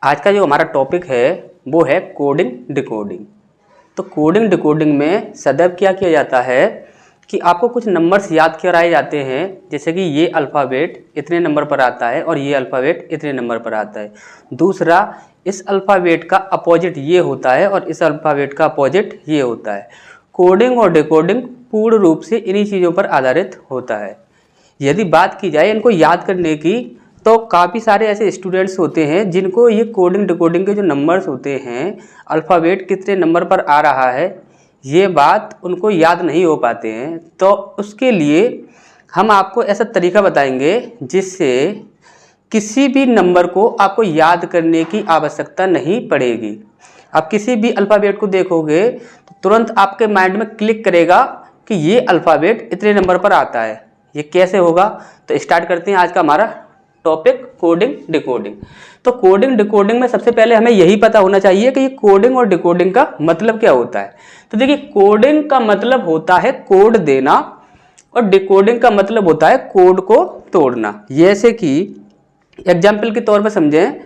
आज का जो हमारा टॉपिक है वो है कोडिंग डिकोडिंग। तो कोडिंग डिकोडिंग में सदैव क्या किया जाता है कि आपको कुछ नंबर्स याद कराए जाते हैं, जैसे कि ये अल्फ़ाबेट इतने नंबर पर आता है और ये अल्फ़ाबेट इतने नंबर पर आता है। दूसरा, इस अल्फ़ाबेट का अपोजिट ये होता है और इस अल्फ़ाबेट का अपोजिट ये होता है। कोडिंग और डिकोडिंग पूर्ण रूप से इन्हीं चीज़ों पर आधारित होता है। यदि बात की जाए इनको याद करने की, तो काफ़ी सारे ऐसे स्टूडेंट्स होते हैं जिनको ये कोडिंग डिकोडिंग के जो नंबर्स होते हैं, अल्फ़ाबेट कितने नंबर पर आ रहा है, ये बात उनको याद नहीं हो पाते हैं। तो उसके लिए हम आपको ऐसा तरीका बताएंगे जिससे किसी भी नंबर को आपको याद करने की आवश्यकता नहीं पड़ेगी। आप किसी भी अल्फ़ाबेट को देखोगे तो तुरंत आपके माइंड में क्लिक करेगा कि ये अल्फ़ाबेट इतने नंबर पर आता है। ये कैसे होगा? तो स्टार्ट करते हैं आज का हमारा टॉपिक कोडिंग डिकोडिंग। तो कोडिंग डिकोडिंग में सबसे पहले हमें यही पता होना चाहिए कि ये कोडिंग और डिकोडिंग का मतलब क्या होता है। तो देखिए, कोडिंग का मतलब होता है कोड देना और डिकोडिंग का मतलब होता है कोड को तोड़ना। जैसे कि एग्जाम्पल के तौर पर समझें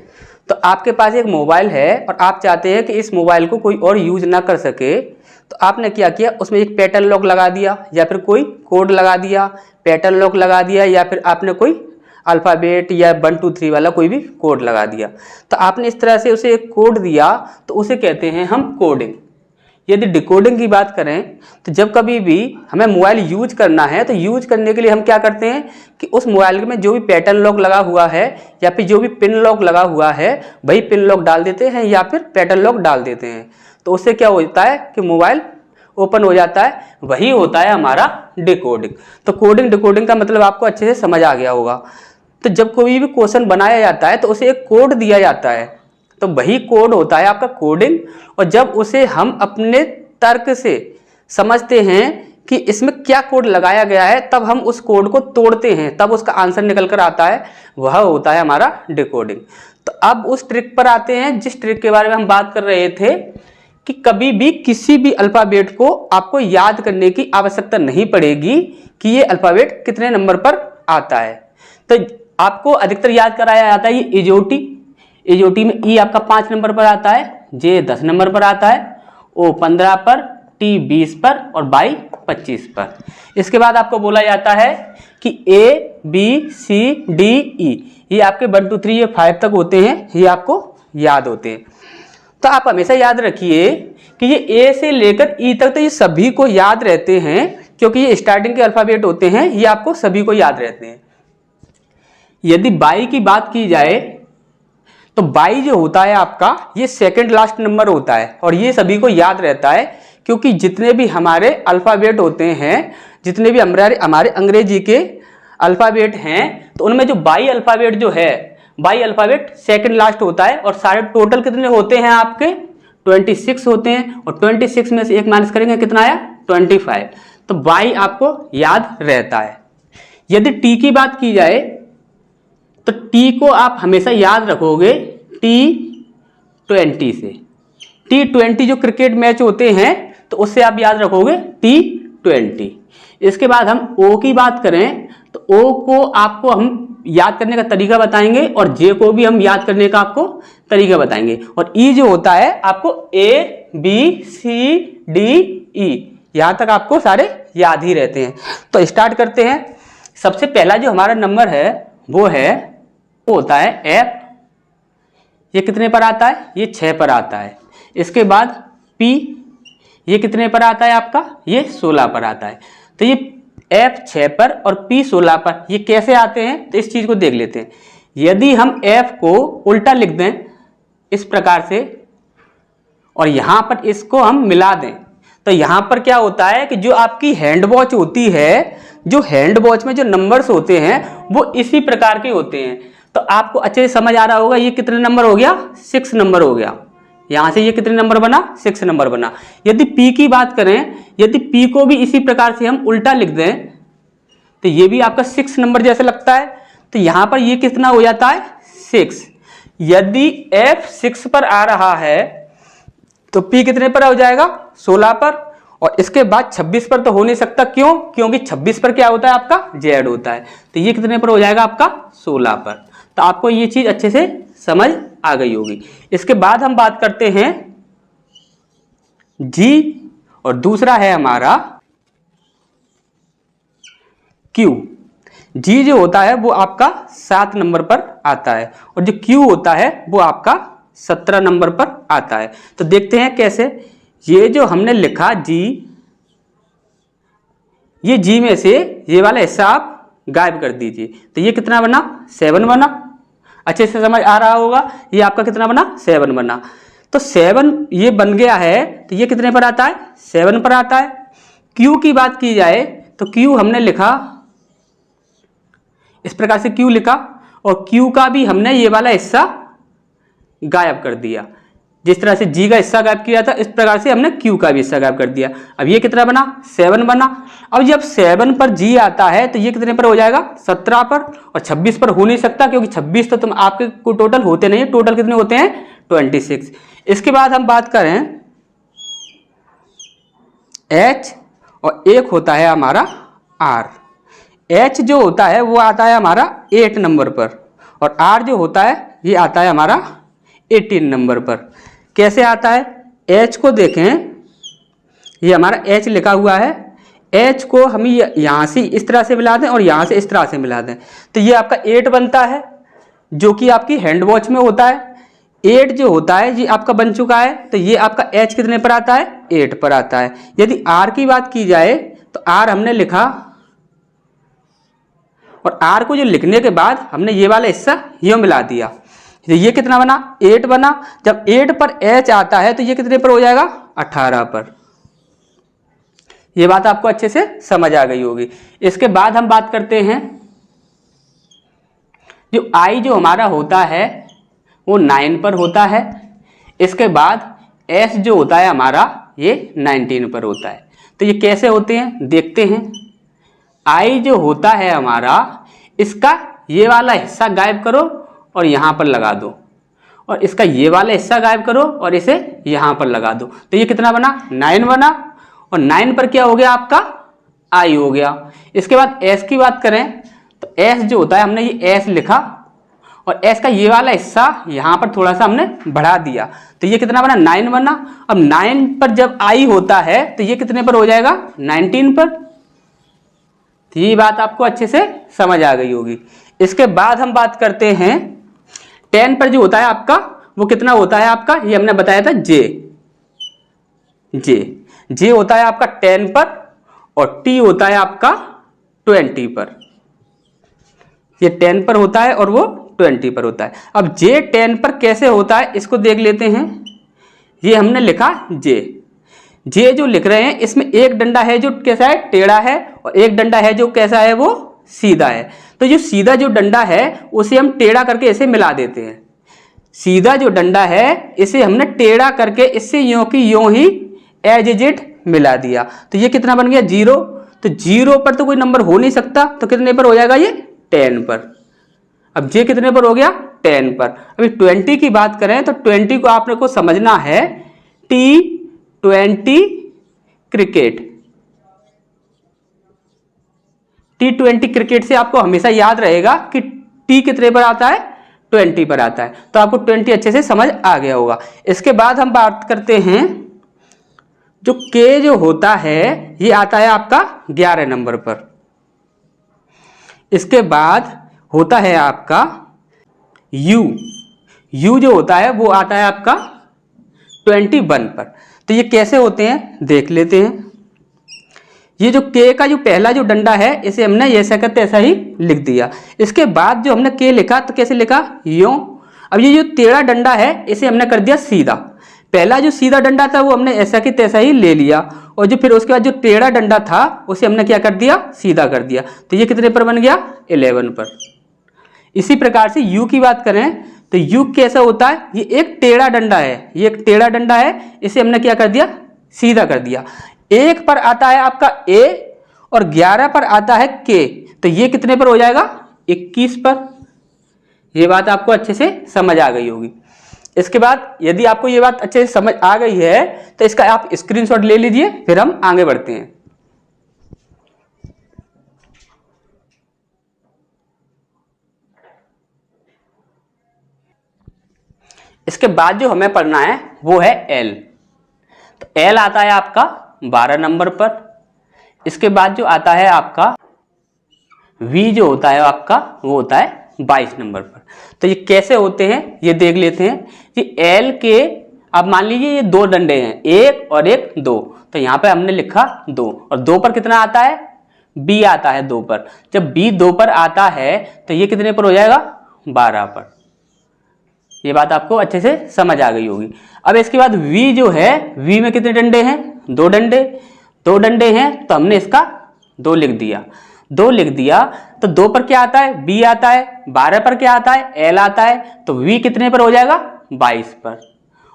तो आपके पास एक मोबाइल है और आप चाहते हैं कि इस मोबाइल को कोई और यूज ना कर सके, तो आपने क्या किया, उसमें एक पैटर्न लॉक लगा दिया या फिर कोई कोड लगा दिया, पैटर्न लॉक लगा दिया या फिर आपने कोई अल्फ़ाबेट या 1 2 3 वाला कोई भी कोड लगा दिया। तो आपने इस तरह से उसे एक कोड दिया, तो उसे कहते हैं हम कोडिंग। यदि डिकोडिंग की बात करें तो जब कभी भी हमें मोबाइल यूज करना है तो यूज करने के लिए हम क्या करते हैं कि उस मोबाइल में जो भी पैटर्न लॉक लगा हुआ है या फिर जो भी पिन लॉक लगा हुआ है वही पिन लॉक डाल देते हैं या फिर पैटर्न लॉक डाल देते हैं। तो उससे क्या होता है कि मोबाइल ओपन हो जाता है। वही होता है हमारा डिकोडिंग। तो कोडिंग डिकोडिंग का मतलब आपको अच्छे से समझ आ गया होगा। तो जब कोई भी क्वेश्चन बनाया जाता है तो उसे एक कोड दिया जाता है, तो वही कोड होता है आपका कोडिंग। और जब उसे हम अपने तर्क से समझते हैं कि इसमें क्या कोड लगाया गया है, तब हम उस कोड को तोड़ते हैं, तब उसका आंसर निकल कर आता है, वह होता है हमारा डिकोडिंग। तो अब उस ट्रिक पर आते हैं जिस ट्रिक के बारे में हम बात कर रहे थे कि कभी भी किसी भी अल्फ़ाबेट को आपको याद करने की आवश्यकता नहीं पड़ेगी कि ये अल्फ़ाबेट कितने नंबर पर आता है। तो आपको अधिकतर याद कराया जाता है ये इजोटी। इजोटी में ई आपका 5 नंबर पर आता है, जे 10 नंबर पर आता है, ओ 15 पर, टी 20 पर और बाई 25 पर। इसके बाद आपको बोला जाता है कि A B C D E, ये आपके 1 2 3 ये 5 तक होते हैं, ये आपको याद होते हैं। तो आप हमेशा याद रखिए कि ये ए से लेकर ई तक तो ये सभी को याद रहते हैं, क्योंकि ये स्टार्टिंग के अल्फ़ाबेट होते हैं, ये आपको सभी को याद रहते हैं। यदि बाई की बात की जाए तो बाई जो होता है आपका, ये सेकंड लास्ट नंबर होता है और ये सभी को याद रहता है, क्योंकि जितने भी हमारे अल्फ़ाबेट होते हैं, जितने भी हमारे अंग्रेजी के अल्फ़ाबेट हैं, तो उनमें जो बाई अल्फ़ाबेट जो है, बाई अल्फ़ाबेट सेकंड लास्ट होता है। और सारे टोटल कितने होते हैं आपके 26 होते हैं, और 26 में से एक माइनस करेंगे कितना आया 25। तो बाई आपको याद रहता है। यदि टी की बात की जाए तो टी को आप हमेशा याद रखोगे T20 से। T20 जो क्रिकेट मैच होते हैं तो उससे आप याद रखोगे T20। इसके बाद हम ओ की बात करें तो ओ को आपको हम याद करने का तरीका बताएंगे और जे को भी हम याद करने का आपको तरीका बताएंगे। और ई जो होता है आपको A B C D E, यहां तक आपको सारे याद ही रहते हैं। तो स्टार्ट करते हैं। सबसे पहला जो हमारा नंबर है वो होता है एफ। ये कितने पर आता है? ये 6 पर आता है। इसके बाद पी, ये कितने पर आता है आपका? ये 16 पर आता है। तो ये एफ 6 पर और पी 16 पर, ये कैसे आते हैं तो इस चीज को देख लेते हैं। यदि हम एफ को उल्टा लिख दें इस प्रकार से और यहां पर इसको हम मिला दें, तो यहां पर क्या होता है कि जो आपकी हैंड वॉच होती है, जो हैंड वॉच में जो नंबर्स होते हैं वो इसी प्रकार के होते हैं। तो आपको अच्छे से समझ आ रहा होगा, ये कितने नंबर हो गया? 6 नंबर हो गया। यहां से ये कितने नंबर बना? 6 नंबर बना। यदि पी की बात करें, यदि पी को भी इसी प्रकार से हम उल्टा लिख दें तो ये भी आपका 6 नंबर जैसे लगता है। तो यहां पर ये कितना हो जाता है? 6। यदि एफ 6 पर आ रहा है तो पी कितने पर हो जाएगा? 16 पर। और इसके बाद 26 पर तो हो नहीं सकता, क्यों? क्योंकि 26 पर क्या होता है आपका? जेड होता है। तो ये कितने पर हो जाएगा आपका? 16 पर। तो आपको ये चीज अच्छे से समझ आ गई होगी। इसके बाद हम बात करते हैं जी, और दूसरा है हमारा क्यू। जी जो होता है वो आपका 7 नंबर पर आता है और जो क्यू होता है वो आपका 17 नंबर पर आता है। तो देखते हैं कैसे। ये जो हमने लिखा जी, ये जी में से ये वाला हिस्सा आप गायब कर दीजिए। तो ये कितना बना? 7 बना। अच्छे से समझ आ रहा होगा। ये आपका कितना बना? 7 बना। तो 7 ये बन गया है, तो ये कितने पर आता है? 7 पर आता है। क्यू की बात की जाए तो क्यू हमने लिखा इस प्रकार से, क्यू लिखा और क्यू का भी हमने ये वाला हिस्सा गायब कर दिया। जिस तरह से जी का हिस्सा गायब किया था, इस प्रकार से हमने क्यू का भी हिस्सा गायब कर दिया। अब ये कितना बना? 7 बना। अब जब 7 पर जी आता है तो ये कितने पर हो जाएगा? 17 पर। और 26 पर हो नहीं सकता, क्योंकि 26 तो तुम आपके को टोटल होते नहीं। टोटल कितने होते हैं? 26। इसके बाद हम बात करें एच, और एक होता है हमारा आर। एच जो होता है वो आता है हमारा 8 नंबर पर, और आर जो होता है ये आता है हमारा 18 नंबर पर। कैसे आता है? एच को देखें, ये हमारा एच लिखा हुआ है। एच को हम यहाँ से इस तरह से मिला दें और यहाँ से इस तरह से मिला दें, तो ये आपका 8 बनता है, जो कि आपकी हैंड वॉच में होता है। 8 जो होता है ये आपका बन चुका है। तो ये आपका एच कितने पर आता है? 8 पर आता है। यदि आर की बात की जाए तो आर हमने लिखा, और आर को जो लिखने के बाद हमने ये वाला हिस्सा ये मिला दिया। तो ये कितना बना? 8 बना। जब 8 पर एच आता है तो ये कितने पर हो जाएगा? 18 पर। ये बात आपको अच्छे से समझ आ गई होगी। इसके बाद हम बात करते हैं, जो आई जो हमारा होता है वो 9 पर होता है। इसके बाद एस जो होता है हमारा ये 19 पर होता है। तो ये कैसे होते हैं देखते हैं। आई जो होता है हमारा, इसका ये वाला हिस्सा गायब करो और यहां पर लगा दो, और इसका ये वाला हिस्सा गायब करो और इसे यहां पर लगा दो। तो ये कितना बना? 9 बना। और 9 पर क्या हो गया? आपका आई हो गया। इसके बाद एस की बात करें तो एस जो होता है, हमने ये एस लिखा और एस का ये वाला हिस्सा यहां पर थोड़ा सा हमने बढ़ा दिया। तो ये कितना बना? 9 बना। अब 9 पर जब आई होता है तो ये कितने पर हो जाएगा? 19 पर। तो ये बात आपको अच्छे से समझ आ गई होगी। इसके बाद हम बात करते हैं 10 पर जो होता है आपका, वो कितना होता है आपका? ये हमने बताया था जे। जे जे होता है आपका 10 पर, और टी होता है आपका 20 पर। ये 10 पर होता है और वो 20 पर होता है। अब जे 10 पर कैसे होता है इसको देख लेते हैं। ये हमने लिखा जे। जे जो लिख रहे हैं इसमें एक डंडा है जो कैसा है? टेढ़ा है, और एक डंडा है जो कैसा है? वो सीधा है। तो जो सीधा जो डंडा है उसे हम टेढ़ा करके इसे मिला देते हैं। सीधा जो डंडा है इसे हमने टेढ़ा करके इससे यों की यों ही एज इट मिला दिया। तो ये कितना बन गया? 0। तो 0 पर तो कोई नंबर हो नहीं सकता, तो कितने पर हो जाएगा? ये 10 पर। अब जे कितने पर हो गया? 10 पर। अभी 20 की बात करें तो 20 को आपने को समझना है T20 क्रिकेट। T20 क्रिकेट से आपको हमेशा याद रहेगा कि टी कितने पर आता है? 20 पर आता है। तो आपको 20 अच्छे से समझ आ गया होगा। इसके बाद हम बात करते हैं, जो के जो होता है ये आता है आपका 11 नंबर पर। इसके बाद होता है आपका यू। यू जो होता है वो आता है आपका 21 पर। तो ये कैसे होते हैं देख लेते हैं। ये जो के का जो पहला जो डंडा है इसे हमने ऐसा का तैसा ही लिख दिया। इसके बाद जो हमने के लिखा तो कैसे लिखा? यों। अब ये जो टेढ़ा डंडा है इसे हमने कर दिया सीधा। पहला जो सीधा डंडा था वो हमने ऐसा की तैसा ही ले लिया, और जो फिर उसके बाद जो टेढ़ा डंडा था उसे हमने क्या कर दिया? सीधा कर दिया। तो ये कितने पर बन गया? 11 पर। इसी प्रकार से यू की बात करें तो यू कैसा होता है? ये एक टेढ़ा डंडा है, ये एक टेढ़ा डंडा है, इसे हमने क्या कर दिया? सीधा कर दिया। 1 पर आता है आपका ए और 11 पर आता है के। तो ये कितने पर हो जाएगा? 21 पर। ये बात आपको अच्छे से समझ आ गई होगी। इसके बाद यदि आपको ये बात अच्छे से समझ आ गई है तो इसका आप स्क्रीनशॉट ले लीजिए, फिर हम आगे बढ़ते हैं। इसके बाद जो हमें पढ़ना है वो है एल। तो एल आता है आपका 12 नंबर पर। इसके बाद जो आता है आपका वी जो होता है आपका वो होता है 22 नंबर पर। तो ये कैसे होते हैं ये देख लेते हैं कि एल के, अब मान लीजिए ये दो डंडे हैं, एक और एक दो, तो यहाँ पे हमने लिखा 2 और 2 पर कितना आता है, बी आता है 2 पर। जब बी 2 पर आता है तो ये कितने पर हो जाएगा, 12 पर। ये बात आपको अच्छे से समझ आ गई होगी। अब इसके बाद वी जो है, वी में कितने डंडे हैं, 2 डंडे, 2 डंडे हैं तो हमने इसका 2 लिख दिया। 2 लिख दिया तो 2 पर क्या आता है, बी आता है, 12 पर क्या आता है, एल आता है, तो वी कितने पर हो जाएगा, 22 पर,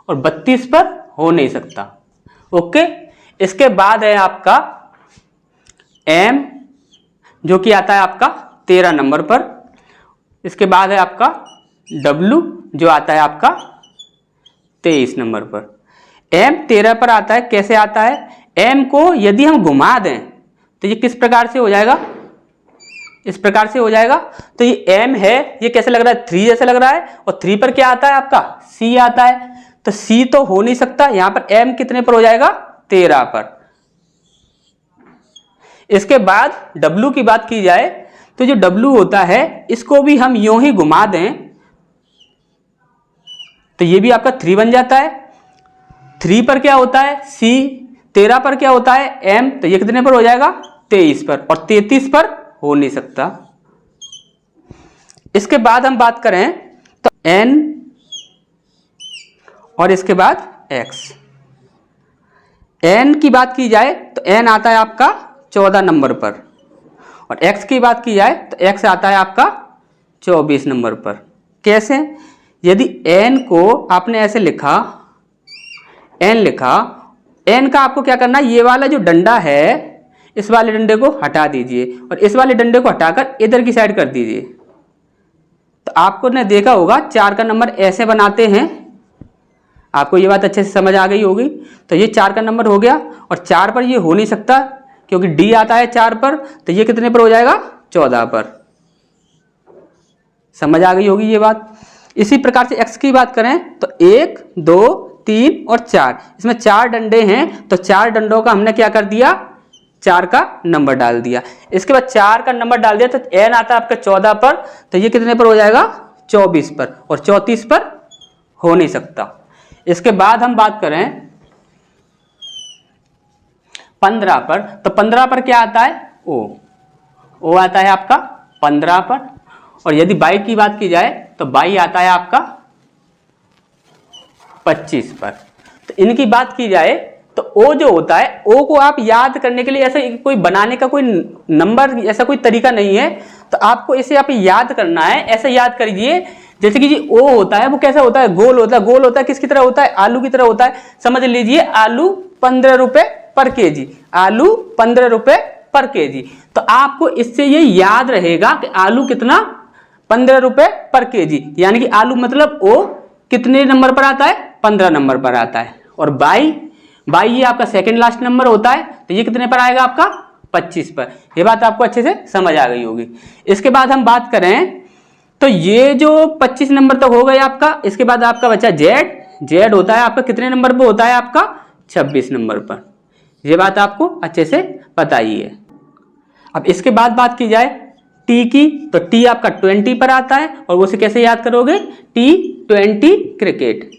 और 32 पर हो नहीं सकता। ओके। इसके बाद है आपका एम जो कि आता है आपका 13 नंबर पर। इसके बाद है आपका डब्ल्यू जो आता है आपका 23 नंबर पर। एम 13 पर आता है, कैसे आता है, एम को यदि हम घुमा दें तो ये किस प्रकार से हो जाएगा, इस प्रकार से हो जाएगा। तो ये एम है, ये कैसे लग रहा है, 3 जैसे लग रहा है, और 3 पर क्या आता है आपका, सी आता है, तो सी तो हो नहीं सकता। यहां पर एम कितने पर हो जाएगा, 13 पर। इसके बाद डब्ल्यू की बात की जाए तो जो डब्ल्यू होता है इसको भी हम यूं ही घुमा दें तो ये भी आपका 3 बन जाता है। 3 पर क्या होता है, सी, 13 पर क्या होता है, एम, तो ये कितने पर हो जाएगा, 23 पर, और 33 पर हो नहीं सकता। इसके बाद हम बात करें तो एन और इसके बाद एक्स। एन की बात की जाए तो एन आता है आपका 14 नंबर पर, और एक्स की बात की जाए तो एक्स आता है आपका 24 नंबर पर। कैसे, यदि एन को आपने ऐसे लिखा, एन लिखा, एन का आपको क्या करना है, ये वाला जो डंडा है इस वाले डंडे को हटा दीजिए और इस वाले डंडे को हटाकर इधर की साइड कर दीजिए। तो आपको ने देखा होगा 4 का नंबर ऐसे बनाते हैं, आपको ये बात अच्छे से समझ आ गई होगी। तो ये 4 का नंबर हो गया, और 4 पर ये हो नहीं सकता क्योंकि डी आता है 4 पर, तो ये कितने पर हो जाएगा, 14 पर। समझ आ गई होगी ये बात। इसी प्रकार से एक्स की बात करें तो 1, 2, 3 और 4, इसमें 4 डंडे हैं, तो 4 डंडों का हमने क्या कर दिया, 4 का नंबर डाल दिया। इसके बाद 4 का नंबर डाल दिया तो एन आता है आपका 14 पर, तो ये कितने पर हो जाएगा, 24 पर, और 34 पर हो नहीं सकता। इसके बाद हम बात करें 15 पर, तो 15 पर क्या आता है, ओ आता है आपका 15 पर। और यदि बाई की बात की जाए तो बाई आता है आपका 25 पर। तो इनकी बात की जाए तो ओ जो होता है, ओ को आप याद करने के लिए ऐसे कोई बनाने का कोई नंबर, ऐसा कोई तरीका नहीं है, तो आपको इसे आप याद करना है। ऐसे याद करिए जैसे कि जी ओ होता है, वो कैसा होता है, गोल होता है। गोल होता है किसकी तरह होता है, आलू की तरह होता है। समझ लीजिए आलू 15 रुपए पर केजी, आलू 15 रुपए पर केजी। तो आपको इससे ये याद रहेगा कि आलू कितना, 15 रुपए पर केजी, यानी कि आलू मतलब ओ कितने नंबर पर आता है, 15 नंबर पर आता है। और बाई ये आपका सेकंड लास्ट नंबर होता है, तो ये कितने पर आएगा आपका, 25 पर। ये बात आपको अच्छे से समझ आ गई होगी। इसके बाद हम बात करें तो ये जो 25 नंबर तक हो गया आपका। इसके बाद आपका बचा जेड होता है आपका कितने नंबर पर होता है, आपका 26 नंबर पर। ये बात आपको अच्छे से पता ही है। अब इसके बाद बात की जाए टी की, तो टी आपका 20 पर आता है, और उसे कैसे याद करोगे, T20 क्रिकेट।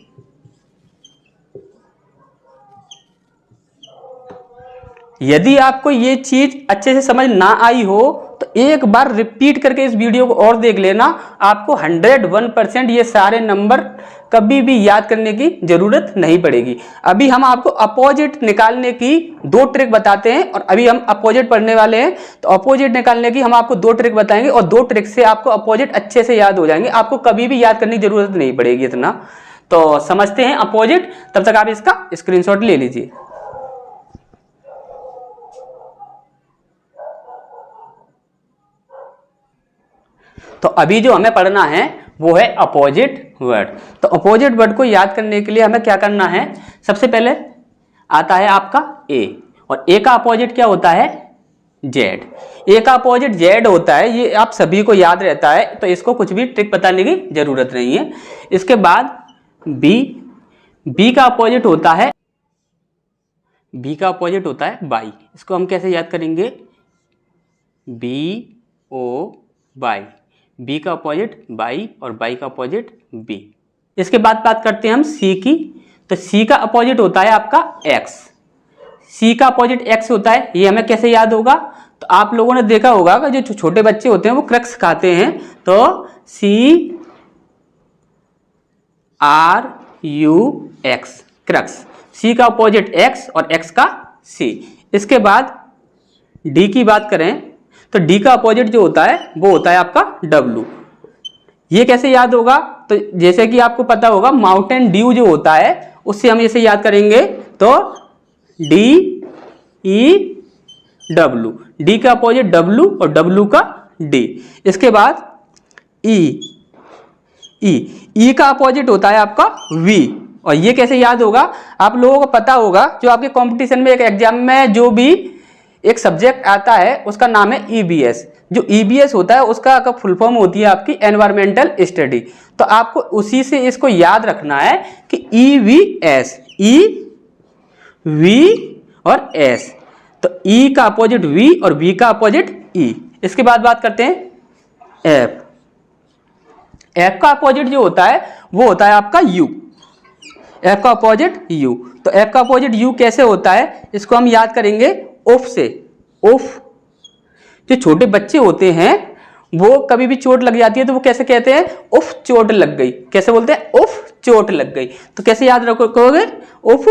यदि आपको ये चीज अच्छे से समझ ना आई हो तो एक बार रिपीट करके इस वीडियो को और देख लेना, आपको 101% ये सारे नंबर कभी भी याद करने की जरूरत नहीं पड़ेगी। अभी हम आपको अपोजिट निकालने की 2 ट्रिक बताते हैं, और अभी हम अपोजिट पढ़ने वाले हैं, तो अपोजिट निकालने की हम आपको 2 ट्रिक बताएंगे, और 2 ट्रिक से आपको अपोजिट अच्छे से याद हो जाएंगे। आपको कभी भी याद करने की जरूरत नहीं पड़ेगी इतना। तो समझते हैं अपोजिट, तब तक आप इसका स्क्रीनशॉट ले लीजिए। तो अभी जो हमें पढ़ना है वो है अपोजिट वर्ड। तो अपोजिट वर्ड को याद करने के लिए हमें क्या करना है, सबसे पहले आता है आपका ए, और ए का अपोजिट क्या होता है, जेड। ए का अपोजिट जेड होता है, ये आप सभी को याद रहता है, तो इसको कुछ भी ट्रिक बताने की जरूरत नहीं है। इसके बाद बी, बी का अपोजिट होता है, बी का अपोजिट होता है बाई। इसको हम कैसे याद करेंगे, बी ओ बाई, बी का अपोजिट बाई और बाई का अपोजिट बी। इसके बाद बात करते हैं हम सी की। तो सी का अपोजिट होता है आपका एक्स, सी का अपोजिट एक्स होता है। ये हमें कैसे याद होगा, तो आप लोगों ने देखा होगा कि जो छोटे बच्चे होते हैं वो क्रक्स खाते हैं, तो C R U X, crux. C का अपोजिट एक्स और एक्स का सी। इसके बाद डी की बात करें तो डी का अपोजिट जो होता है वो होता है आपका डब्लू। ये कैसे याद होगा, तो जैसे कि आपको पता होगा माउंटेन ड्यू जो होता है उससे हम इसे याद करेंगे, तो डी ई डब्लू, डी का अपोजिट डब्लू और डब्लू का डी। इसके बाद ई, ई का अपोजिट होता है आपका वी। और ये कैसे याद होगा, आप लोगों को पता होगा जो आपके कंपटीशन में एक एग्जाम में जो भी एक सब्जेक्ट आता है उसका नाम है ईबीएस। जो ईबीएस होता है उसका फुल फॉर्म होती है आपकी एनवायरमेंटल स्टडी। तो आपको उसी से इसको याद रखना है कि ईवीएस, ई वी और एस, तो ई का अपोजिट वी और वी का अपोजिट ई। इसके बाद बात करते हैं एफ। एफ का अपोजिट जो होता है वो होता है आपका यू, एफ का अपोजिट यू। तो एफ का अपोजिट यू कैसे होता है, इसको हम याद करेंगे ओफ से। ओफ, जो छोटे बच्चे होते हैं वो कभी भी चोट लग जाती है तो वो कैसे कहते हैं, उफ चोट लग गई। कैसे बोलते हैं, उफ चोट लग गई। तो कैसे याद रखोगे, उफ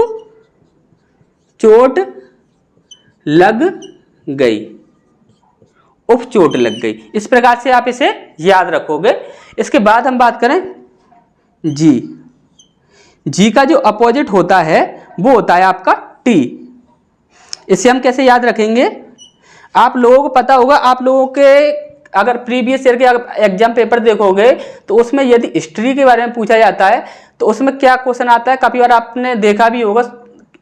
चोट लग गई, उफ चोट लग गई। इस प्रकार से आप इसे याद रखोगे। इसके बाद हम बात करें जी। जी का जो अपोजिट होता है वो होता है आपका टी। इसे हम कैसे याद रखेंगे, आप लोगों को पता होगा, आप लोगों के अगर प्रीवियस ईयर के एग्जाम पेपर देखोगे तो उसमें यदि हिस्ट्री के बारे में पूछा जाता है तो उसमें क्या क्वेश्चन आता है, काफी बार आपने देखा भी होगा,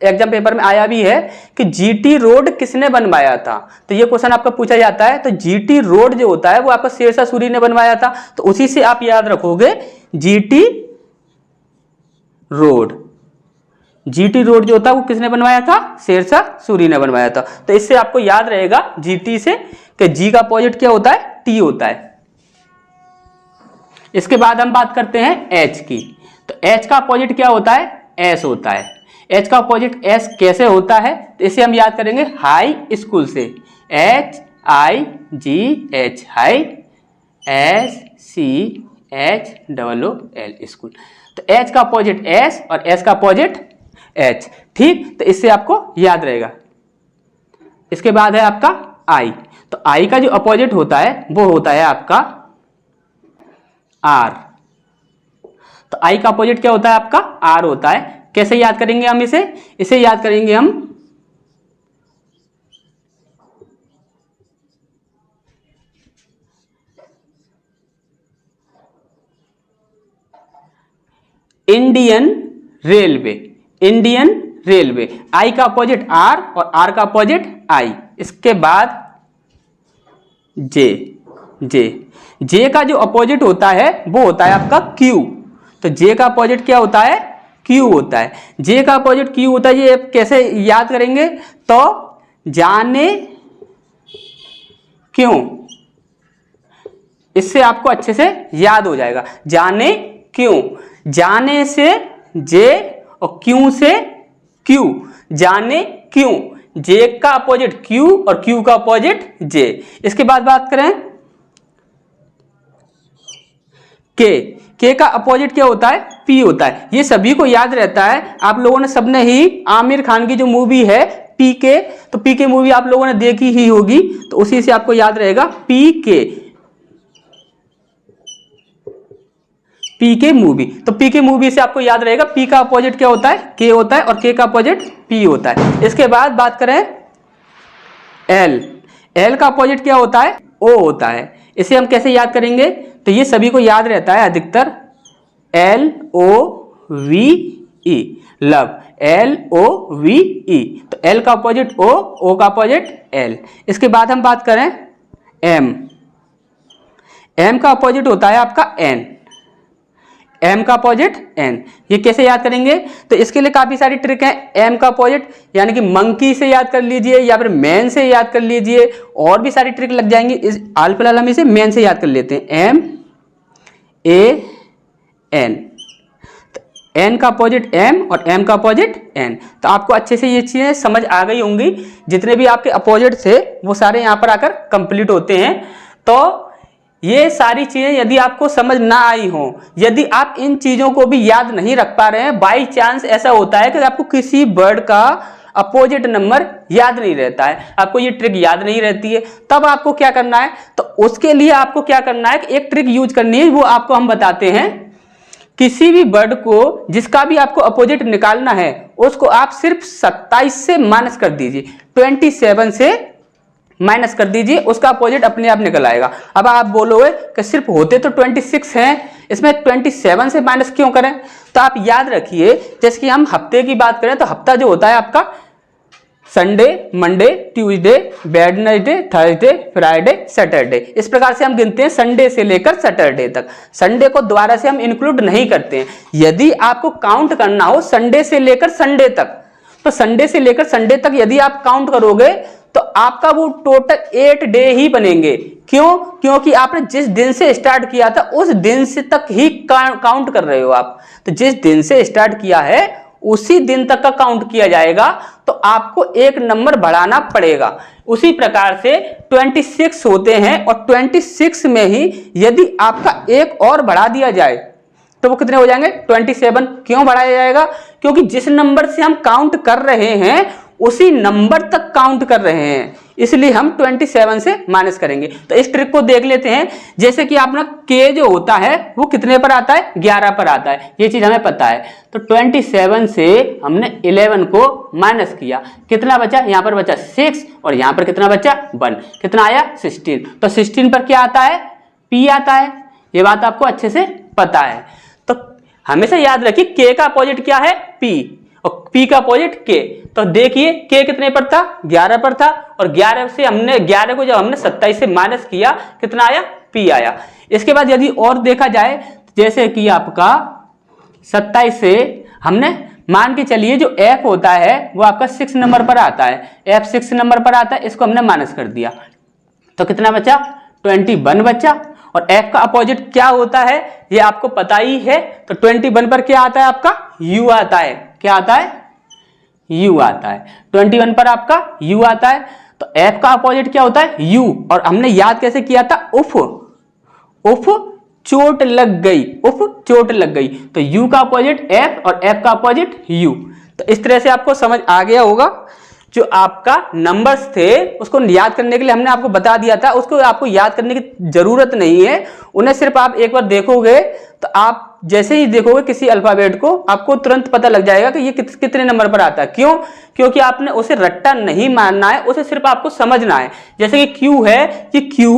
एग्जाम पेपर में आया भी है कि जीटी रोड किसने बनवाया था। तो ये क्वेश्चन आपका पूछा जाता है। तो जीटी रोड जो होता है वो आपका शेरशाह सूरी ने बनवाया था। तो उसी से आप याद रखोगे जीटी रोड। जीटी रोड जो होता है वो किसने बनवाया था, शेरशाह सूरी ने बनवाया था। तो इससे आपको याद रहेगा जीटी से कि जी का अपोजिट क्या होता है, टी होता है। इसके बाद हम बात करते हैं एच की। तो एच का अपोजिट क्या होता है, एस होता है। एच का अपोजिट एस कैसे होता है, तो इसे हम याद करेंगे हाई स्कूल से। H I G H, high, S C H double O L, school. तो एच का अपोजिट एस और एस का अपोजिट एच। ठीक, तो इससे आपको याद रहेगा। इसके बाद है आपका आई। तो आई का जो अपोजिट होता है वो होता है आपका आर। तो आई का अपोजिट क्या होता है आपका, आर होता है। कैसे याद करेंगे हम इसे, इसे याद करेंगे हम इंडियन रेलवे। इंडियन रेलवे, आई का अपोजिट आर और आर का अपोजिट आई। इसके बाद जे। जे, जे का जो अपोजिट होता है वो होता है आपका क्यू। तो जे का अपोजिट क्या होता है, क्यू होता है। जे का अपोजिट क्यू होता है। ये कैसे याद करेंगे, तो जाने क्यों, इससे आपको अच्छे से याद हो जाएगा। जाने क्यों, जाने से जे और क्यों से क्यू, जाने क्यों। जे का अपोजिट क्यू और क्यू का अपोजिट जे। इसके बाद बात करें के का अपोजिट क्या होता है, पी होता है। ये सभी को याद रहता है। आप लोगों ने सबने ही आमिर खान की जो मूवी है पीके, तो पीके मूवी आप लोगों ने देखी ही होगी, तो उसी से आपको याद रहेगा पीके, पीके मूवी। तो पीके मूवी से आपको याद रहेगा पी का अपोजिट क्या होता है, के होता है, और के का अपोजिट पी होता है। इसके बाद बात करें एल। एल का अपोजिट क्या होता है, ओ होता है। इसे हम कैसे याद करेंगे, तो ये सभी को याद रहता है अधिकतर, L O V E, love, L O V E. तो एल का अपोजिट ओ का अपोजिट एल। इसके बाद हम बात करें एम। एम का अपोजिट होता है आपका एन। m का अपोजिट n। ये कैसे याद करेंगे? तो इसके लिए काफी सारी ट्रिक है। m का अपोजिट यानी कि मंकी से याद कर लीजिए या फिर मैन से याद कर लीजिए, और भी सारी ट्रिक लग जाएंगी। इस फिलहाल हम इसे मैन से याद कर लेते हैं, m a n। n का अपोजिट m और m का अपोजिट n। तो आपको अच्छे से ये चीजें समझ आ गई होंगी। जितने भी आपके अपोजिट थे वो सारे यहाँ पर आकर कंप्लीट होते हैं। तो ये सारी चीजें यदि आपको समझ ना आई हो, यदि आप इन चीजों को भी याद नहीं रख पा रहे हैं, बाई चांस ऐसा होता है कि आपको किसी वर्ड का अपोजिट नंबर याद नहीं रहता है, आपको ये ट्रिक याद नहीं रहती है, तब आपको क्या करना है? तो उसके लिए आपको क्या करना है कि एक ट्रिक यूज करनी है, वो आपको हम बताते हैं। किसी भी वर्ड को जिसका भी आपको अपोजिट निकालना है उसको आप सिर्फ 27 से माइनस कर दीजिए, 27 से माइनस कर दीजिए, उसका अपोजिट अपने आप निकल आएगा। अब आप बोलोगे कि सिर्फ होते तो 26 हैं, इसमें 27 से माइनस क्यों करें? तो आप याद रखिए, जैसे कि हम हफ्ते की बात करें तो हफ्ता जो होता है आपका Sunday, Monday, Tuesday, Wednesday, Thursday, Friday, Saturday, इस प्रकार से हम गिनते हैं संडे से लेकर सैटरडे तक। संडे को दोबारा से हम इंक्लूड नहीं करते हैं। यदि आपको काउंट करना हो संडे से लेकर संडे तक, तो संडे से लेकर संडे तक यदि आप काउंट करोगे तो आपका वो टोटल 8 डे ही बनेंगे। क्यों? क्योंकि आपने जिस दिन से स्टार्ट किया था उस दिन से तक ही काउंट कर रहे हो आप। तो जिस दिन से स्टार्ट किया है उसी दिन तक का काउंट किया जाएगा, तो आपको एक नंबर बढ़ाना पड़ेगा। उसी प्रकार से 26 होते हैं और 26 में ही यदि आपका एक और बढ़ा दिया जाए तो वो कितने हो जाएंगे? 27। क्यों बढ़ाया जाएगा? क्योंकि जिस नंबर से हम काउंट कर रहे हैं उसी नंबर तक काउंट कर रहे हैं, इसलिए हम 27 से माइनस करेंगे। तो इस ट्रिक को देख लेते हैं। जैसे कि अपना k जो होता है वो कितने पर आता है? 11 पर आता है, ये चीज हमें पता है। तो 27 से हमने 11 को माइनस किया, कितना बचा? यहाँ पर बचा 6 और यहाँ पर कितना बचा? 1। कितना आया? 16। तो 16 पर क्या आता है? p आता है। ये बात आपको अच्छे से पता है। तो हमेशा याद रखिए k का अपोजिट क्या है? p, और p का अपोजिट k। तो देखिए k कितने पर था? 11 पर था, और 11 से हमने 11 को जब हमने 27 से माइनस किया कितना आया? p आया। इसके बाद यदि और देखा जाए, जैसे कि आपका 27 से हमने मान के चलिए जो f होता है वो आपका 6 नंबर पर आता है, f 6 नंबर पर आता है, इसको हमने माइनस कर दिया तो कितना बचा? 21 बचा। और f का अपोजिट क्या होता है ये आपको पता ही है। तो 21 पर क्या आता है? आपका u आता है। क्या आता है? u आता है। 21 पर आपका u आता है। तो f का अपोजिट क्या होता है? u। और हमने याद कैसे किया था? उफ, उफ चोट लग गई, उफ चोट लग गई। तो u का अपोजिट f और f का अपोजिट u। तो इस तरह से आपको समझ आ गया होगा। जो आपका नंबर्स थे उसको याद करने के लिए हमने आपको बता दिया था, उसको आपको याद करने की जरूरत नहीं है। उन्हें सिर्फ आप एक बार देखोगे तो आप जैसे ही देखोगे किसी अल्फाबेट को आपको तुरंत पता लग जाएगा कि ये कितने नंबर पर आता है। क्यों? क्योंकि आपने उसे रट्टा नहीं मानना है, उसे सिर्फ आपको समझना है। जैसे कि Q है, कि Q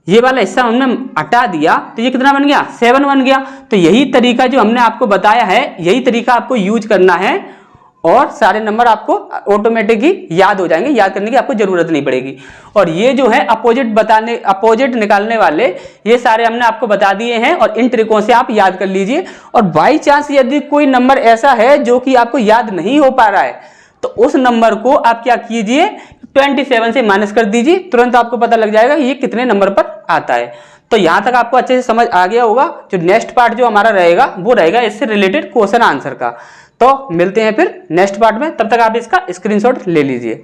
ये वाला हिस्सा हमने हटा दिया तो ये कितना बन गया? 7 बन गया। तो यही तरीका जो हमने आपको बताया है, यही तरीका आपको यूज करना है और सारे नंबर आपको ऑटोमेटिक ही याद हो जाएंगे, याद करने की आपको जरूरत नहीं पड़ेगी। और ये जो है अपोजिट निकालने वाले ये सारे हमने आपको बता दिए हैं और इन ट्रिकों से आप याद कर लीजिए। और बाई चांस यदि कोई नंबर ऐसा है जो कि आपको याद नहीं हो पा रहा है तो उस नंबर को आप क्या कीजिए? 27 से माइनस कर दीजिए, तुरंत आपको पता लग जाएगा ये कितने नंबर पर आता है। तो यहां तक आपको अच्छे से समझ आ गया होगा। जो नेक्स्ट पार्ट जो हमारा रहेगा वो रहेगा इससे रिलेटेड क्वेश्चन आंसर का। तो मिलते हैं फिर नेक्स्ट पार्ट में, तब तक आप इसका स्क्रीनशॉट ले लीजिए।